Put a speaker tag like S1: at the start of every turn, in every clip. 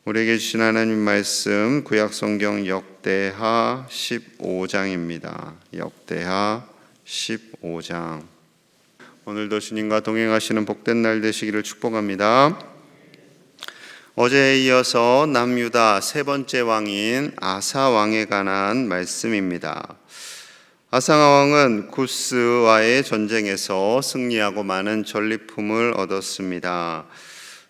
S1: 우리에게 주신 하나님 말씀 구약성경 역대하 15장입니다. 역대하 15장. 오늘도 주님과 동행하시는 복된 날 되시기를 축복합니다. 어제에 이어서 남유다 세 번째 왕인 아사 왕에 관한 말씀입니다. 아사 왕은 구스와의 전쟁에서 승리하고 많은 전리품을 얻었습니다.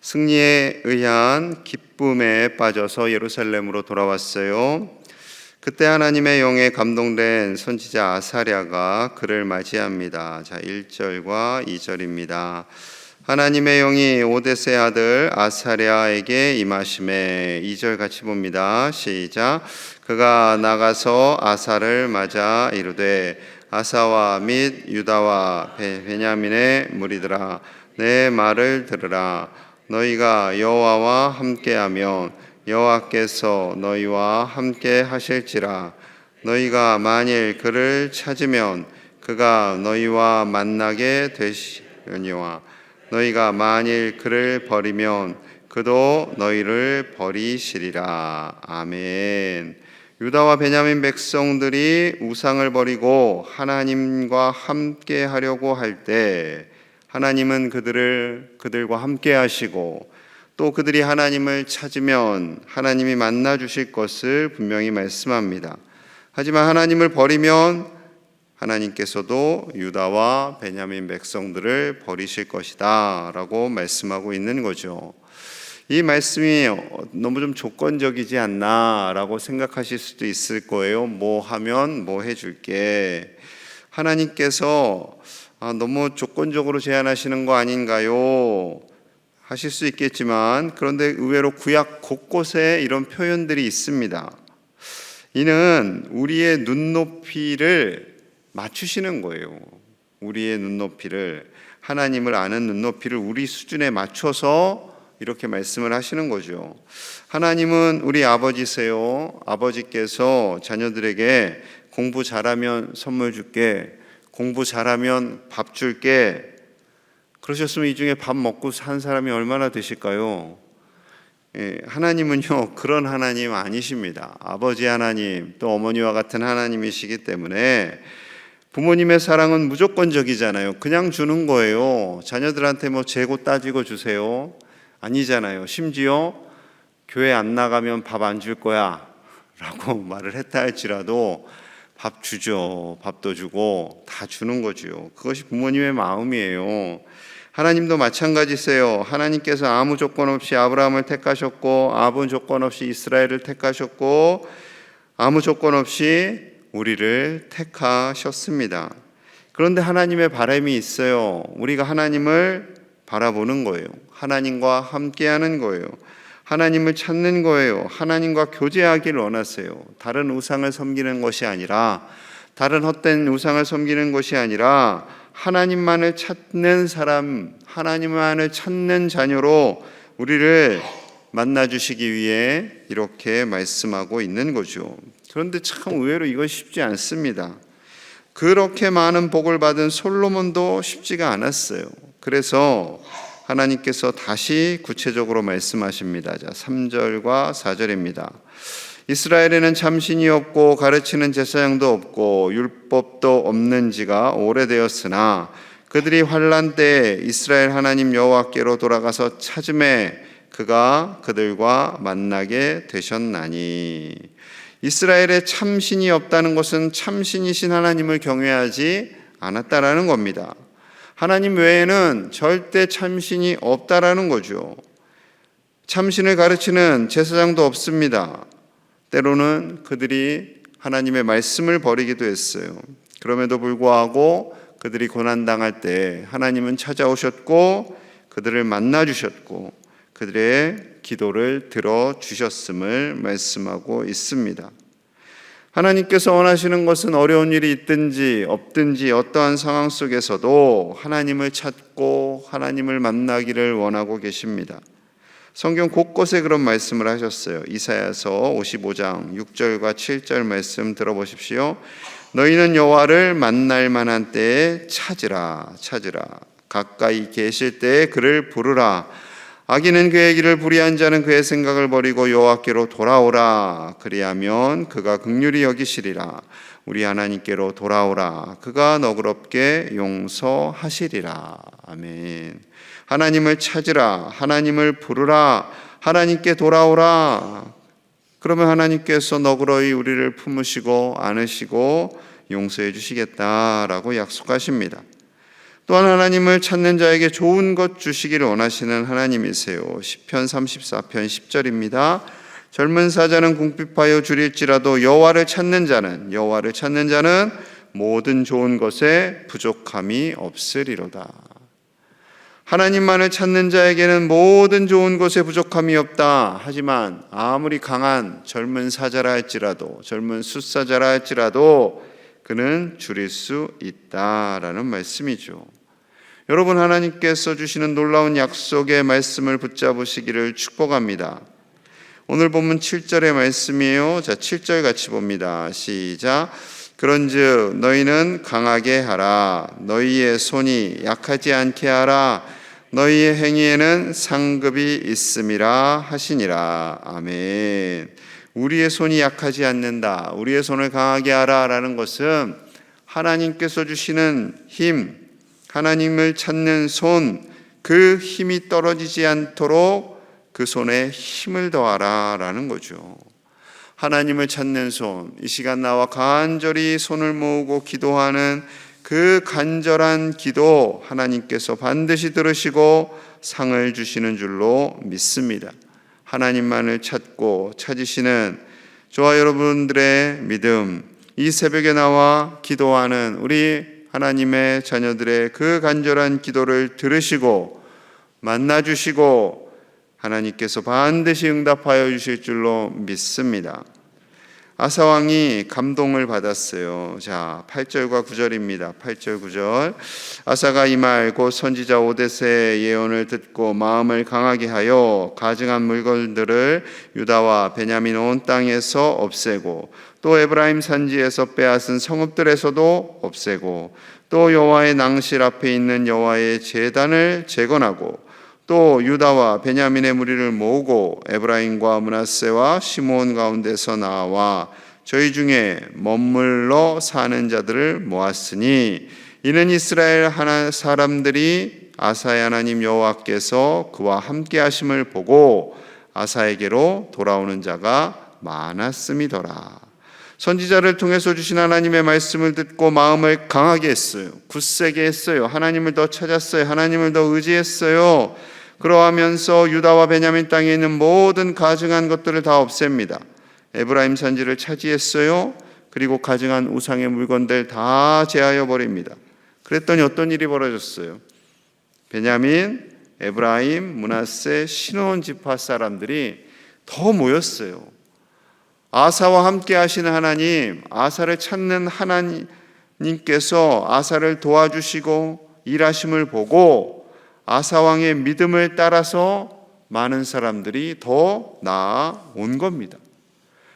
S1: 승리에 의한 기쁨에 빠져서 예루살렘으로 돌아왔어요. 그때 하나님의 영에 감동된 선지자 아사랴가 그를 맞이합니다. 1절과 2절입니다. 하나님의 영이 오뎃의 아들 아사랴에게 임하심에, 2절 같이 봅니다. 시작. 그가 나가서 아사를 맞아 이르되, 아사와 및 유다와 베냐민의 무리들아, 내 말을 들으라. 너희가 여호와와 함께하면 여호와께서 너희와 함께 하실지라. 너희가 만일 그를 찾으면 그가 너희와 만나게 되시려니와 너희가 만일 그를 버리면 그도 너희를 버리시리라. 아멘. 유다와 베냐민 백성들이 우상을 버리고 하나님과 함께 하려고 할 때 하나님은 그들과 함께 하시고, 또 그들이 하나님을 찾으면 하나님이 만나 주실 것을 분명히 말씀합니다. 하지만 하나님을 버리면 하나님께서도 유다와 베냐민 백성들을 버리실 것이다 라고 말씀하고 있는 거죠. 이 말씀이 너무 좀 조건적이지 않나 라고 생각하실 수도 있을 거예요. 뭐 하면 뭐 해줄게. 하나님께서 너무 조건적으로 제한하시는 거 아닌가요? 하실 수 있겠지만, 그런데 의외로 구약 곳곳에 이런 표현들이 있습니다. 이는 우리의 눈높이를 맞추시는 거예요. 우리의 눈높이를, 하나님을 아는 눈높이를 우리 수준에 맞춰서 이렇게 말씀을 하시는 거죠. 하나님은 우리 아버지세요. 아버지께서 자녀들에게 공부 잘하면 선물 줄게, 공부 잘하면 밥 줄게, 그러셨으면 이 중에 밥 먹고 산 사람이 얼마나 되실까요? 하나님은요, 그런 하나님 아니십니다. 아버지 하나님, 또 어머니와 같은 하나님이시기 때문에 부모님의 사랑은 무조건적이잖아요. 그냥 주는 거예요. 자녀들한테 뭐 재고 따지고 주세요, 아니잖아요. 심지어 교회 안 나가면 밥 안 줄 거야 라고 말을 했다 할지라도 밥 주죠. 밥도 주고 다 주는 거죠. 그것이 부모님의 마음이에요. 하나님도 마찬가지세요. 하나님께서 아무 조건 없이 아브라함을 택하셨고, 아무 조건 없이 이스라엘을 택하셨고, 아무 조건 없이 우리를 택하셨습니다. 그런데 하나님의 바람이 있어요. 우리가 하나님을 바라보는 거예요. 하나님과 함께하는 거예요. 하나님을 찾는 거예요. 하나님과 교제하기를 원하세요. 다른 우상을 섬기는 것이 아니라, 다른 헛된 우상을 섬기는 것이 아니라 하나님만을 찾는 사람, 하나님만을 찾는 자녀로 우리를 만나주시기 위해 이렇게 말씀하고 있는 거죠. 그런데 참 의외로 이건 쉽지 않습니다. 그렇게 많은 복을 받은 솔로몬도 쉽지가 않았어요. 그래서 하나님께서 다시 구체적으로 말씀하십니다. 3절과 4절입니다. 이스라엘에는 참신이 없고 가르치는 제사장도 없고 율법도 없는 지가 오래되었으나 그들이 환난 때에 이스라엘 하나님 여호와께로 돌아가서 찾음에 그가 그들과 만나게 되셨나니. 이스라엘에 참신이 없다는 것은 참신이신 하나님을 경외하지 않았다라는 겁니다. 하나님 외에는 절대 참신이 없다라는 거죠. 참신을 가르치는 제사장도 없습니다. 때로는 그들이 하나님의 말씀을 버리기도 했어요. 그럼에도 불구하고 그들이 고난당할 때 하나님은 찾아오셨고 그들을 만나주셨고 그들의 기도를 들어주셨음을 말씀하고 있습니다. 하나님께서 원하시는 것은 어려운 일이 있든지 없든지 어떠한 상황 속에서도 하나님을 찾고 하나님을 만나기를 원하고 계십니다. 성경 곳곳에 그런 말씀을 하셨어요. 이사야서 55장 6절과 7절 말씀 들어보십시오. 너희는 여호와를 만날 만한 때에 찾으라. 가까이 계실 때에 그를 부르라. 악인은 그의 길을 불의한 자는 그의 생각을 버리고 여호와께로 돌아오라. 그리하면 그가 긍휼히 여기시리라. 우리 하나님께로 돌아오라. 그가 너그럽게 용서하시리라. 아멘. 하나님을 찾으라. 하나님을 부르라. 하나님께 돌아오라. 그러면 하나님께서 너그러이 우리를 품으시고 안으시고 용서해 주시겠다라고 약속하십니다. 또한 하나님을 찾는 자에게 좋은 것 주시기를 원하시는 하나님이세요. 시편 34편 10절입니다. 젊은 사자는 궁핍하여 줄일지라도 여호와를 찾는 자는 모든 좋은 것에 부족함이 없으리로다. 하나님만을 찾는 자에게는 모든 좋은 것에 부족함이 없다. 하지만 아무리 강한 젊은 사자라 할지라도, 젊은 숫사자라 할지라도 그는 줄일 수 있다라는 말씀이죠. 여러분, 하나님께서 주시는 놀라운 약속의 말씀을 붙잡으시기를 축복합니다. 오늘 본문 7절의 말씀이에요. 자, 7절 같이 봅니다. 시작. 그런즉 너희는 강하게 하라. 너희의 손이 약하지 않게 하라. 너희의 행위에는 상급이 있음이라 하시니라. 아멘. 우리의 손이 약하지 않는다. 우리의 손을 강하게 하라라는 것은 하나님께서 주시는 힘, 하나님을 찾는 손, 그 힘이 떨어지지 않도록 그 손에 힘을 더하라라는 거죠. 하나님을 찾는 손, 이 시간 나와 간절히 손을 모으고 기도하는 그 간절한 기도 하나님께서 반드시 들으시고 상을 주시는 줄로 믿습니다. 하나님만을 찾고 찾으시는 저와 여러분들의 믿음, 이 새벽에 나와 기도하는 우리 하나님의 자녀들의 그 간절한 기도를 들으시고 만나주시고 하나님께서 반드시 응답하여 주실 줄로 믿습니다. 아사왕이 감동을 받았어요. 자, 8절과 9절입니다. 8절 9절. 아사가 이 말 곧 선지자 오뎃의 예언을 듣고 마음을 강하게 하여 가증한 물건들을 유다와 베냐민 온 땅에서 없애고 또 에브라임 산지에서 빼앗은 성읍들에서도 없애고 또 여호와의 낭실 앞에 있는 여호와의 제단을 재건하고 또 유다와 베냐민의 무리를 모으고 에브라임과 므낫세와 시므온 가운데서 나와 저희 중에 머물러 사는 자들을 모았으니 이는 이스라엘 사람들이 아사의 하나님 여호와께서 그와 함께 하심을 보고 아사에게로 돌아오는 자가 많았음이더라. 선지자를 통해서 주신 하나님의 말씀을 듣고 마음을 강하게 했어요. 굳세게 했어요. 하나님을 더 찾았어요. 하나님을 더 의지했어요. 그러하면서 유다와 베냐민 땅에 있는 모든 가증한 것들을 다 없앱니다. 에브라임 산지를 차지했어요. 그리고 가증한 우상의 물건들 다 제하여 버립니다. 그랬더니 어떤 일이 벌어졌어요? 베냐민, 에브라임, 므낫세, 시므온 지파 사람들이 더 모였어요. 아사와 함께 하시는 하나님, 아사를 찾는 하나님께서 아사를 도와주시고 일하심을 보고 아사 왕의 믿음을 따라서 많은 사람들이 더 나아온 겁니다.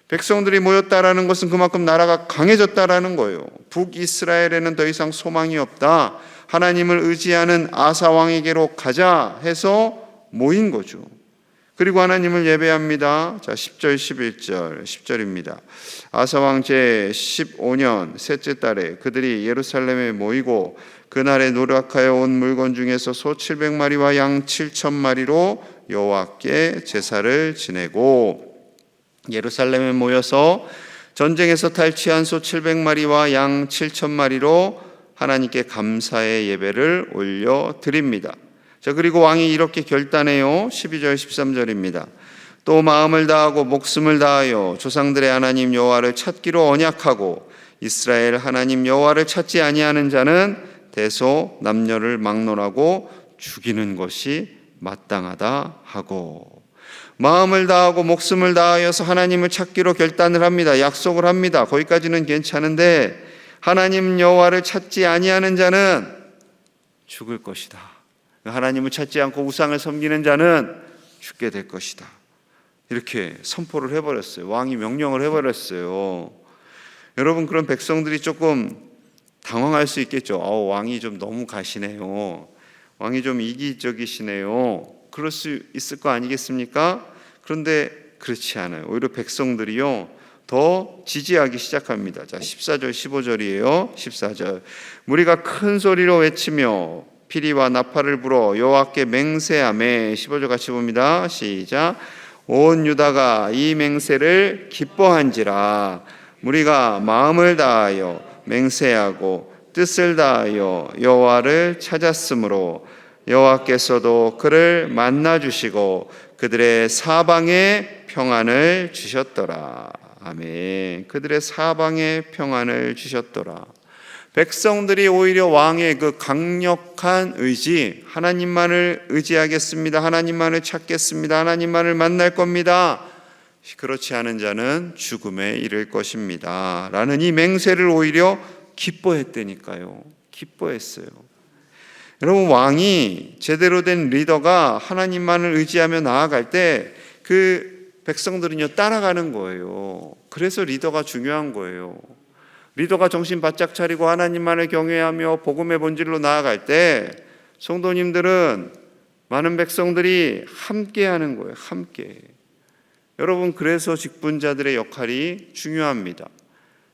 S1: 백성들이 모였다라는 것은 그만큼 나라가 강해졌다라는 거예요. 북이스라엘에는 더 이상 소망이 없다. 하나님을 의지하는 아사 왕에게로 가자 해서 모인 거죠. 그리고 하나님을 예배합니다. 자, 10절 11절 10절입니다. 아사 왕 제 15년 셋째 달에 그들이 예루살렘에 모이고 그날에 노력하여 온 물건 중에서 소 700마리와 양 7,000마리로 여호와께 제사를 지내고 예루살렘에 모여서 전쟁에서 탈취한 소 700마리와 양 7,000마리로 하나님께 감사의 예배를 올려 드립니다. 자, 그리고 왕이 이렇게 결단해요. 12절 13절입니다. 또 마음을 다하고 목숨을 다하여 조상들의 하나님 여호와를 찾기로 언약하고 이스라엘 하나님 여호와를 찾지 아니하는 자는 대소 남녀를 막론하고 죽이는 것이 마땅하다 하고, 마음을 다하고 목숨을 다하여서 하나님을 찾기로 결단을 합니다. 약속을 합니다. 거기까지는 괜찮은데 하나님 여호와를 찾지 아니하는 자는 죽을 것이다. 하나님을 찾지 않고 우상을 섬기는 자는 죽게 될 것이다. 이렇게 선포를 해버렸어요. 왕이 명령을 해버렸어요. 여러분, 그런 백성들이 조금 당황할 수 있겠죠. 왕이 좀 너무 가시네요. 왕이 좀 이기적이시네요. 그럴 수 있을 거 아니겠습니까? 그런데 그렇지 않아요. 오히려 백성들이요 더 지지하기 시작합니다. 자, 14절 15절이에요. 14절. 무리가 큰 소리로 외치며 피리와 나팔을 불어 여호와께 맹세하매. 15절 같이 봅니다. 시작. 온 유다가 이 맹세를 기뻐한지라. 무리가 마음을 다하여 맹세하고 뜻을 다하여 여호와를 찾았으므로 여호와께서도 그를 만나 주시고 그들의 사방에 평안을 주셨더라. 아멘. 그들의 사방에 평안을 주셨더라. 백성들이 오히려 왕의 그 강력한 의지, 하나님만을 의지하겠습니다, 하나님만을 찾겠습니다, 하나님만을 만날 겁니다, 그렇지 않은 자는 죽음에 이를 것입니다 라는 이 맹세를 오히려 기뻐했다니까요. 기뻐했어요. 여러분, 왕이 제대로 된 리더가 하나님만을 의지하며 나아갈 때 그 백성들은요 따라가는 거예요. 그래서 리더가 중요한 거예요. 리더가 정신 바짝 차리고 하나님만을 경외하며 복음의 본질로 나아갈 때 성도님들은, 많은 백성들이 함께하는 거예요. 함께. 여러분, 그래서 직분자들의 역할이 중요합니다.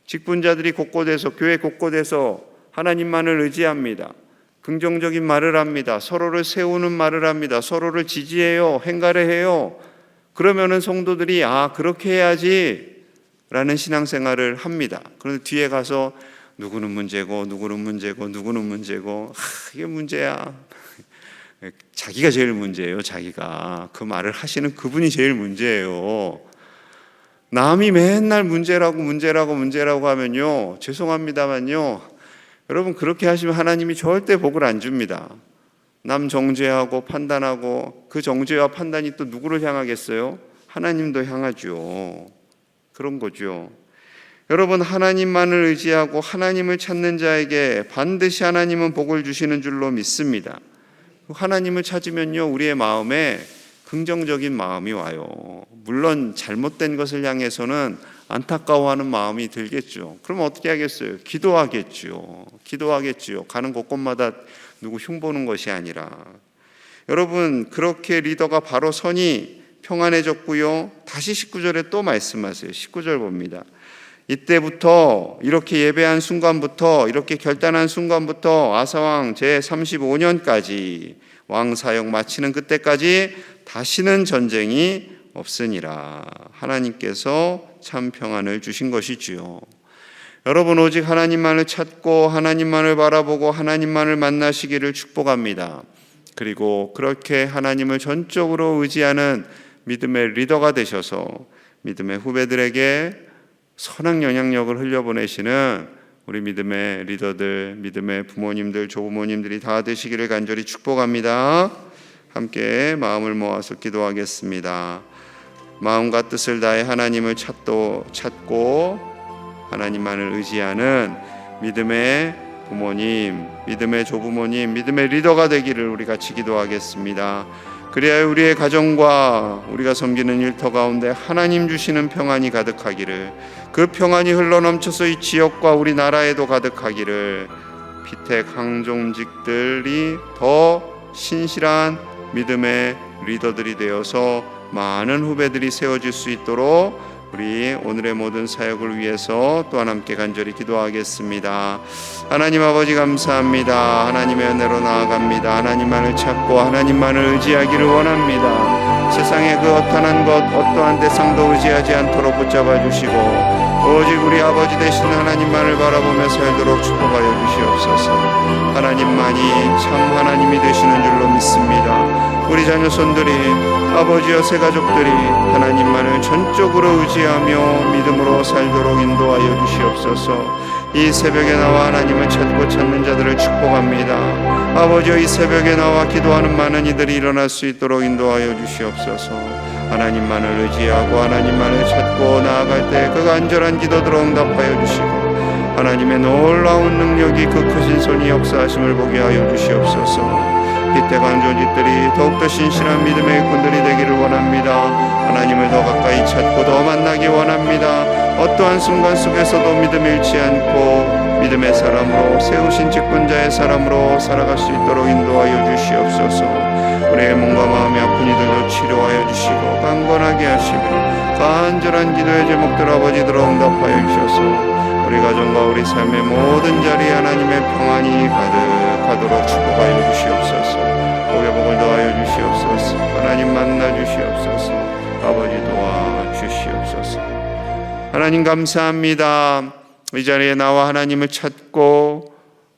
S1: 직분자들이 곳곳에서, 교회 곳곳에서 하나님만을 의지합니다. 긍정적인 말을 합니다. 서로를 세우는 말을 합니다. 서로를 지지해요. 행가래해요. 그러면은 성도들이 그렇게 해야지 라는 신앙생활을 합니다. 그런데 뒤에 가서 누구는 문제고 누구는 문제고 누구는 문제고 이게 문제야. 자기가 제일 문제예요. 자기가. 그 말을 하시는 그분이 제일 문제예요. 남이 맨날 문제라고 하면요, 죄송합니다만요, 여러분, 그렇게 하시면 하나님이 절대 복을 안 줍니다. 남 정죄하고 판단하고 그 정죄와 판단이 또 누구를 향하겠어요? 하나님도 향하죠. 그런 거죠. 여러분, 하나님만을 의지하고 하나님을 찾는 자에게 반드시 하나님은 복을 주시는 줄로 믿습니다. 하나님을 찾으면요, 우리의 마음에 긍정적인 마음이 와요. 물론 잘못된 것을 향해서는 안타까워하는 마음이 들겠죠. 그럼 어떻게 하겠어요? 기도하겠죠. 가는 곳곳마다 누구 흉보는 것이 아니라. 여러분, 그렇게 리더가 바로 서니 평안해졌고요. 다시 19절에 또 말씀하세요. 19절 봅니다. 이때부터, 이렇게 예배한 순간부터, 이렇게 결단한 순간부터 아사왕 제35년까지 왕 사역 마치는 그때까지 다시는 전쟁이 없으니라. 하나님께서 참 평안을 주신 것이지요. 여러분, 오직 하나님만을 찾고 하나님만을 바라보고 하나님만을 만나시기를 축복합니다. 그리고 그렇게 하나님을 전적으로 의지하는 믿음의 리더가 되셔서 믿음의 후배들에게 선한 영향력을 흘려보내시는 우리 믿음의 리더들, 믿음의 부모님들, 조부모님들이 다 되시기를 간절히 축복합니다. 함께 마음을 모아서 기도하겠습니다. 마음과 뜻을 다해 하나님을 찾고 하나님만을 의지하는 믿음의 부모님, 믿음의 조부모님, 믿음의 리더가 되기를 우리 같이 기도하겠습니다. 그래야 우리의 가정과 우리가 섬기는 일터 가운데 하나님 주시는 평안이 가득하기를, 그 평안이 흘러넘쳐서 이 지역과 우리나라에도 가득하기를, 피택 항종직들이 더 신실한 믿음의 리더들이 되어서 많은 후배들이 세워질 수 있도록 우리 오늘의 모든 사역을 위해서 또한 함께 간절히 기도하겠습니다. 하나님 아버지, 감사합니다. 하나님의 은혜로 나아갑니다. 하나님만을 찾고 하나님만을 의지하기를 원합니다. 세상의 그 어떠한 것, 어떠한 대상도 의지하지 않도록 붙잡아 주시고 오직 우리 아버지 되신 하나님만을 바라보며 살도록 축복하여 주시옵소서. 하나님만이 참 하나님이 되시는 줄로 믿습니다. 우리 자녀손들이, 아버지여 새가족들이 하나님만을 전적으로 의지하며 믿음으로 살도록 인도하여 주시옵소서. 이 새벽에 나와 하나님을 찾는 자들을 축복합니다. 아버지여, 이 새벽에 나와 기도하는 많은 이들이 일어날 수 있도록 인도하여 주시옵소서. 하나님만을 의지하고 하나님만을 찾고 나아갈 때 그 간절한 기도들을 응답하여 주시고 하나님의 놀라운 능력이, 그 크신 손이 역사하심을 보게 하여 주시옵소서. 기태간 존재들이 더욱더 신실한 믿음의 일꾼들이 되기를 원합니다. 하나님을 더 가까이 찾고 더 만나기 원합니다. 어떠한 순간 속에서도 믿음 잃지 않고 믿음의 사람으로 세우신 직분자의 사람으로 살아갈 수 있도록 인도하여 주시옵소서. 우리의 몸과 마음이 아픈 이들도 치료하여 주시고 강건하게 하시며 간절한 기도의 제목들 아버지들로 응답하여 주셔서 우리 가정과 우리 삶의 모든 자리에 하나님의 평안이 가득하도록 축복하여 주시옵소서. 복의 복을 더하여 주시옵소서. 하나님 만나 주시옵소서. 아버지 도와 주시옵소서. 하나님 감사합니다. 이 자리에 나와 하나님을 찾고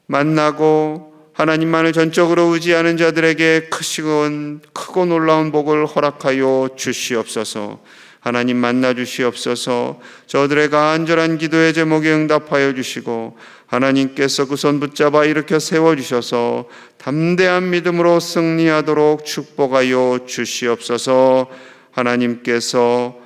S1: 만나고 하나님만을 전적으로 의지하는 자들에게 크고 놀라운 복을 허락하여 주시옵소서. 하나님 만나 주시옵소서. 저들의 간절한 기도의 제목에 응답하여 주시고 하나님께서 그 손 붙잡아 일으켜 세워주셔서 담대한 믿음으로 승리하도록 축복하여 주시옵소서. 하나님께서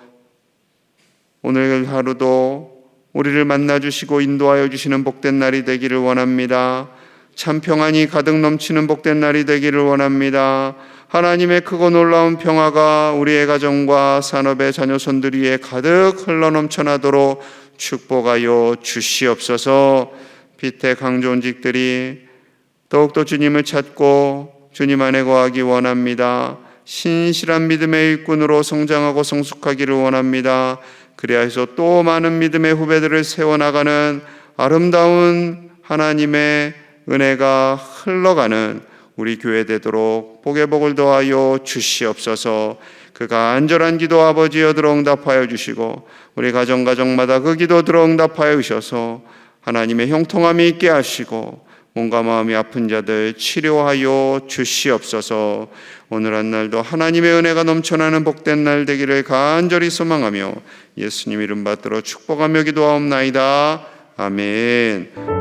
S1: 오늘 하루도 우리를 만나 주시고 인도하여 주시는 복된 날이 되기를 원합니다. 참 평안이 가득 넘치는 복된 날이 되기를 원합니다. 하나님의 크고 놀라운 평화가 우리의 가정과 산업의 자녀손들 위에 가득 흘러넘쳐나도록 축복하여 주시옵소서. 빛의 강조원직들이 더욱더 주님을 찾고 주님 안에 거하기 원합니다. 신실한 믿음의 일꾼으로 성장하고 성숙하기를 원합니다. 그래야 해서 또 많은 믿음의 후배들을 세워나가는 아름다운 하나님의 은혜가 흘러가는 우리 교회 되도록 복의 복을 더하여 주시옵소서. 그 간절한 기도 아버지여 들어 응답하여 주시고 우리 가정마다 그 기도 들어 응답하여 주셔서 하나님의 형통함이 있게 하시고 몸과 마음이 아픈 자들 치료하여 주시옵소서. 오늘 한 날도 하나님의 은혜가 넘쳐나는 복된 날 되기를 간절히 소망하며 예수님 이름 받들어 축복하며 기도하옵나이다. 아멘.